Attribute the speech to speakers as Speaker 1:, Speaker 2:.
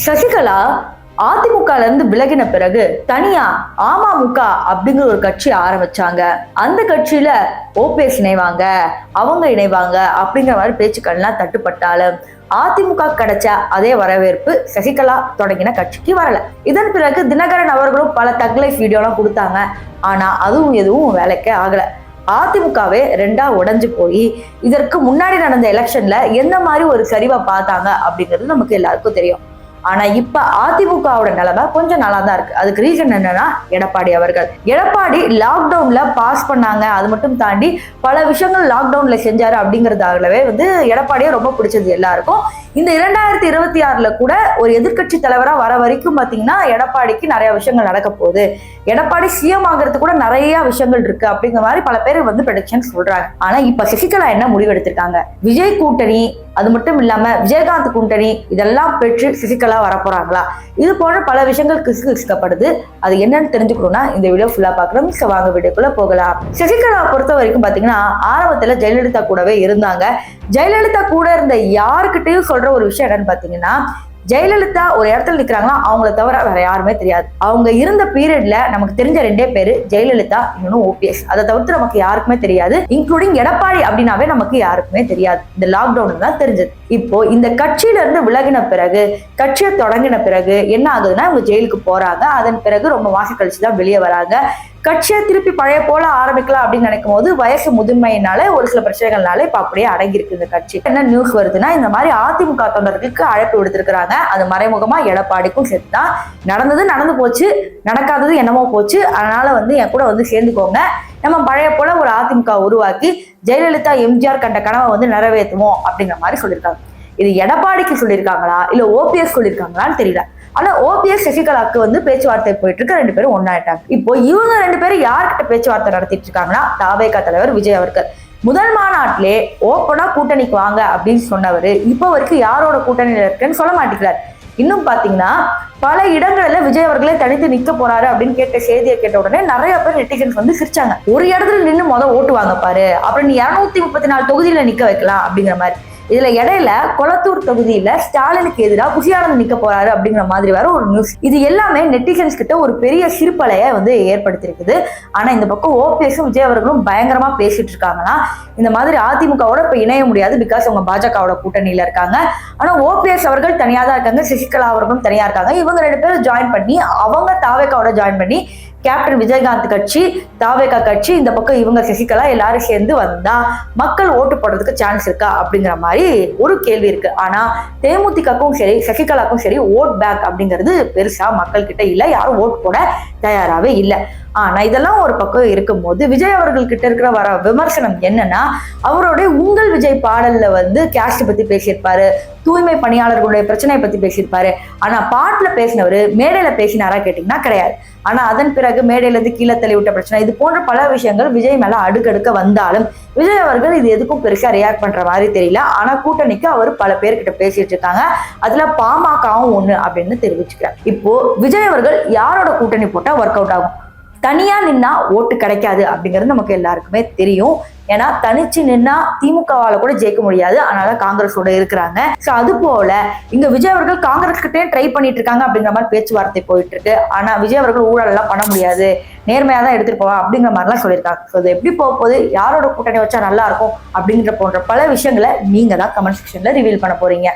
Speaker 1: சசிகலா அதிமுகல இருந்து விலகின பிறகு தனியா அமமுக அப்படிங்கிற ஒரு கட்சி ஆரம்பிச்சாங்க. அந்த கட்சியில ஓபிஎஸ் இணைவாங்க, அவங்க இணைவாங்க அப்படிங்கிற மாதிரி பேச்சுக்கள்லாம் தட்டுப்பட்டாலும் அதிமுக கிடைச்ச அதே வரவேற்பு சசிகலா தொடங்கின கட்சிக்கு வரல. இதன் பிறகு தினகரன் அவர்களும் பல தக்லைஃப் வீடியோலாம் கொடுத்தாங்க. ஆனா அதுவும் எதுவும் வேலைக்கே ஆகல. அதிமுகவே ரெண்டா உடைஞ்சு போய் இதற்கு முன்னாடி நடந்த எலெக்ஷன்ல எந்த மாதிரி ஒரு சரிவை பார்த்தாங்க அப்படிங்கிறது நமக்கு எல்லாருக்கும் தெரியும். ஆனா இப்ப அதிமுகவோட நிலைமை கொஞ்சம் நல்லா தான் இருக்கு. அதுக்கு ரீசன் என்னன்னா எடப்பாடி லாக்டவுன்ல பாஸ் பண்ணாங்க. அது மட்டும் தாண்டி பல விஷயங்கள் லாக்டவுன்ல செஞ்சாரு அப்படிங்கறதாகவே எடப்பாடியே ரொம்ப பிடிச்சது எல்லாருக்கும். இந்த 2026 கூட ஒரு எதிர்கட்சி தலைவரா வர வரைக்கும் பாத்தீங்கன்னா எடப்பாடிக்கு நிறைய விஷயங்கள் நடக்க போகுது, எடப்பாடி சிஎம் ஆகிறது கூட நிறைய விஷயங்கள் இருக்கு அப்படிங்கிற மாதிரி பல பேர் ப்ரெடிக்ஷன் சொல்றாங்க. ஆனா இப்ப சசிகலா என்ன முடிவு எடுத்திருக்காங்க? விஜய் கூட்டணி, அது மட்டும் இல்லாம விஜயகாந்த் கூட்டணி, இதெல்லாம் பெற்று சசிகலா வரப்போறாங்களா? இது போன்ற பல விஷயங்கள் கிசுகிசுக்கப்படுது. அது என்னன்னு தெரிஞ்சுக்கணும்னா இந்த வீடியோ ஃபுல்லா பார்க்கணும். வாங்க வீடியோக்குள்ள போகலாம். சசிகலா பொறுத்த வரைக்கும் பாத்தீங்கன்னா ஆரம்பத்துல ஜெயலலிதா கூடவே இருந்தாங்க. ஜெயலலிதா கூட இருந்த யாருக்கிட்டையும் சொல்ற ஒரு விஷயம் என்னன்னு பாத்தீங்கன்னா, ஜெயலலிதா ஒரு இடத்துல நிக்கிறாங்கன்னா அவங்கள தவிர வேற யாருமே தெரியாது. அவங்க இருந்த பீரியட்ல நமக்கு தெரிஞ்ச ரெண்டே பேரு, ஜெயலலிதா, இன்னொன்னு ஓபிஎஸ். அதை தவிர்த்து நமக்கு யாருக்குமே தெரியாது. இன்க்ளூடிங் எடப்பாடி அப்படின்னாவே நமக்கு யாருக்குமே தெரியாது. இந்த லாக்டவுன் தான் தெரிஞ்சது. இப்போ இந்த கட்சியில இருந்து விலகின பிறகு, கட்சியை தொடங்கின பிறகு என்ன ஆகுதுன்னா இவங்க ஜெயிலுக்கு போறாங்க. அதன் பிறகு ரொம்ப மாசம் கழிச்சுதான் வெளியே வராங்க. கட்சியை திருப்பி பழைய போல ஆரம்பிக்கலாம் அப்படின்னு நினைக்கும் போது வயசு முதுமையினால ஒரு சில பிரச்சனைகள்னால இப்ப அப்படியே அடங்கியிருக்கு இந்த கட்சி. என்ன நியூஸ் வருதுன்னா இந்த மாதிரி அதிமுக தொண்டர்களுக்கு அழைப்பு விடுத்திருக்கிறாங்க. அது மறைமுகமா எடப்பாடிக்கும் சேர்த்துதான். நடந்து போச்சு, நடக்காதது என்னமோ போச்சு, அதனால என் கூட சேர்ந்துக்கோங்க, நம்ம பழைய போல ஒரு அதிமுக உருவாக்கி ஜெயலலிதா எம்ஜிஆர் கண்ட கனவை நிறைவேற்றுவோம் அப்படிங்கிற மாதிரி சொல்லியிருக்காங்க. இது எடப்பாடிக்கு சொல்லியிருக்காங்களா இல்ல ஓபிஎஸ் சொல்லியிருக்காங்களான்னு தெரியல. ஆனா ஓபிஎஸ் சசிகலாக்கு பேச்சுவார்த்தை போயிட்டு இருக்கு. ரெண்டு பேரும் ஒன்னாயிட்டாங்க. இப்போ இவங்க ரெண்டு பேரும் யார்கிட்ட பேச்சுவார்த்தை நடத்திட்டு இருக்காங்கன்னா தவேகா தலைவர் விஜய் அவர்கள். முதல் மாநாட்டிலே ஓப்பனா கூட்டணிக்கு வாங்க அப்படின்னு சொன்னவர் இப்ப வரைக்கும் யாரோட கூட்டணியில இருக்குன்னு சொல்ல மாட்டேங்கிறார். இன்னும் பாத்தீங்கன்னா பல இடங்கள்ல விஜய் அவர்களே தனித்து நிக்க போறாரு அப்படின்னு கேட்ட செய்தியை கேட்ட உடனே நிறைய பேர் நெட்டிசன்ஸ் சிரிச்சாங்க. ஒரு இடத்துல நின்று ஓட்டு வாங்க பாரு, அப்புறம் நீ 234 தொகுதியில நிக்க வைக்கலாம் அப்படிங்கிற மாதிரி. இதுல இடையில கொளத்தூர் தொகுதியில ஸ்டாலினுக்கு எதிராக புசியானந்த் நிக்க போறாரு அப்படிங்கிற மாதிரி வேற ஒரு நியூஸ். இது எல்லாமே நெட்டிசன்ஸ் கிட்ட ஒரு பெரிய சிரிப்பலைய ஏற்படுத்திருக்குது. ஆனா இந்த பக்கம் ஓபிஎஸும் விஜய் அவர்களும் பயங்கரமா பேசிட்டு இருக்காங்கன்னா இந்த மாதிரி அதிமுகவோட இப்ப இணைய முடியாது, பிகாஸ் அவங்க பாஜகவோட கூட்டணியில இருக்காங்க. ஆனா ஓபிஎஸ் அவர்கள் தனியா தான் இருக்காங்க, சசிகலா அவர்களும் தனியா இருக்காங்க. இவங்க ரெண்டு பேரும் ஜாயின் பண்ணி அவங்க தவேகாவோட ஜாயின் பண்ணி கேப்டன் விஜயகாந்த் கட்சி, தவேகா கட்சி, இந்த பக்கம் இவங்க சசிகலா எல்லாரும் சேர்ந்து வந்தா மக்கள் ஓட்டு போடுறதுக்கு சான்ஸ் இருக்கா அப்படிங்கிற மாதிரி ஒரு கேள்வி இருக்கு. ஆனா தேமுதிகக்கும் சரி சசிகலாக்கும் சரி ஓட் பேங்க் அப்படிங்கிறது பெருசா மக்கள் கிட்ட இல்ல, யாரும் ஓட்டு போட தயாராகவே இல்லை. ஆனா இதெல்லாம் ஒரு பக்கம் இருக்கும்போது விஜய் அவர்கள் கிட்ட இருக்கிற வர விமர்சனம் என்னன்னா, அவருடைய உங்கள் விஜய் பாடல்ல கேஸ்ட் பத்தி பேசியிருப்பாரு, தூய்மை பணியாளர்களுடைய பிரச்சனையை பத்தி பேசியிருப்பாரு. ஆனா பாட்டுல பேசினவரு மேடையில பேசினாரா கேட்டீங்கன்னா கிடையாது. ஆனா அதன் பிறகு மேடையில இருந்து கீழே தள்ளி விட்ட பிரச்சனை, இது போன்ற பல விஷயங்கள் விஜய் மேல அடுக்கடுக்க வந்தாலும் விஜய் அவர்கள் இது எதுக்கும் பெருசா ரியாக்ட் பண்ற மாதிரி தெரியல. ஆனா கூட்டணிக்கு அவர் பல பேர்கிட்ட பேசிட்டு இருக்காங்க. அதுல பாமகவும் ஒண்ணு அப்படின்னு தெரிவிச்சுக்கிறார். இப்போ விஜய் அவர்கள் யாரோட கூட்டணி போட்டா ஒர்க் அவுட் ஆகும்? தனியா நின்னா ஓட்டு கிடைக்காது அப்படிங்கிறது நமக்கு எல்லாருக்குமே தெரியும். ஏன்னா தனிச்சு நின்னா திமுகவால கூட ஜெயிக்க முடியாது, அதனால காங்கிரஸோட இருக்கிறாங்க. சோ அது போல இங்க விஜய் அவர்கள் காங்கிரஸ் கிட்டே ட்ரை பண்ணிட்டு இருக்காங்க அப்படிங்கிற மாதிரி பேச்சுவார்த்தை போயிட்டு இருக்கு. ஆனா விஜய் அவர்கள் ஊழல் எல்லாம் பண்ண முடியாது, நேர்மையா தான் எடுத்துட்டு போவா அப்படிங்கிற மாதிரி எல்லாம் சொல்லியிருக்காங்க. ஸோ அது எப்படி போக போகுது, யாரோட கூட்டணி வச்சா நல்லா இருக்கும் அப்படிங்கிற போன்ற பல விஷயங்களை நீங்க தான் கமெண்ட் செக்ஷன்ல ரிவீல் பண்ண போறீங்க.